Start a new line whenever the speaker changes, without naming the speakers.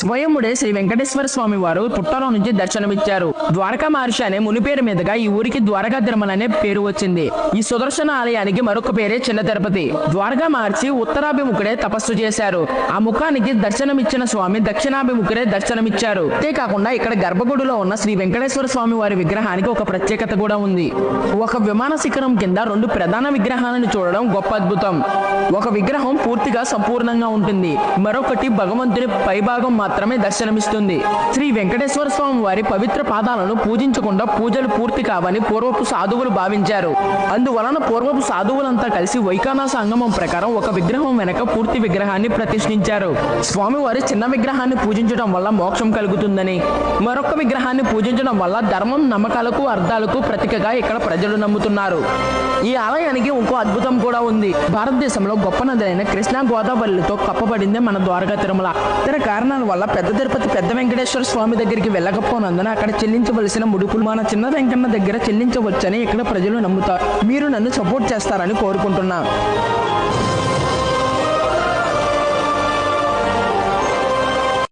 స్వయముడే శ్రీ వెంకటేశ్వర స్వామి వారు పుట్టలో నుంచి దర్శనమిచ్చారు. ద్వారకా మహర్షి అనే ముని పేరు మీదుగా ఈ ఊరికి ద్వారకా తిరుమల అనే పేరు వచ్చింది. ఈ సుదర్శన ఆలయానికి మరొక పేరే చిన్న తిరుపతి. ద్వారకా మహర్షి ఉత్తరాభిముఖుడే తపస్సు చేశారు. ఆ ముఖానికి దర్శనమిచ్చిన స్వామి దక్షిణాభిముఖుడే దర్శనమిచ్చారు. అంతేకాకుండా ఇక్కడ గర్భగుడిలో ఉన్న శ్రీ వెంకటేశ్వర స్వామి వారి విగ్రహానికి ఒక ప్రత్యేకత కూడా ఉంది. ఒక విమాన శిఖరం కింద రెండు ప్రధాన విగ్రహాలను చూడడం గొప్ప అద్భుతం. ఒక విగ్రహం పూర్తిగా సంపూర్ణంగా ఉంటుంది, మరొకటి భగవంతుని పైభాగం మాత్రమే దర్శనమిస్తుంది. శ్రీ వెంకటేశ్వర స్వామి వారి పవిత్ర పాదాలను పూజించకుండా పూజలు పూర్తి కావని పూర్వపు సాధువులు భావించారు. అందువలన పూర్వపు సాధువులంతా కలిసి వైఖానస సంగమం ప్రకారం ఒక విగ్రహం వెనక పూర్తి విగ్రహాన్ని ప్రతిష్ఠించారు. స్వామివారి చిన్న విగ్రహాన్ని పూజించడం వల్ల మోక్షం కలుగుతుందని, మరొక విగ్రహాన్ని పూజించడం వల్ల ధర్మం, నమ్మకాలకు, అర్థాలకు ప్రతీకగా ఇక్కడ ప్రజలు నమ్ముతున్నారు. ఈ ఆలయానికి ఇంకో అద్భుతం కూడా ఉంది. భారతదేశంలో గొప్ప నదులైన కృష్ణా, గోదావరిలతో కప్పబడిందే మన ద్వారకా తిరుమల. ఇతర కారణాల వల్ల పెద్ద తిరుపతి పెద్ద వెంకటేశ్వర స్వామి దగ్గరికి వెళ్ళకపోనందున అక్కడ చెల్లించవలసిన ముడుపులు మన చిన్న వెంకన్న దగ్గర చెల్లించవచ్చని ఇక్కడ ప్రజలు నమ్ముతారు. మీరు నన్ను సపోర్ట్ చేస్తారని కోరుకుంటున్నా.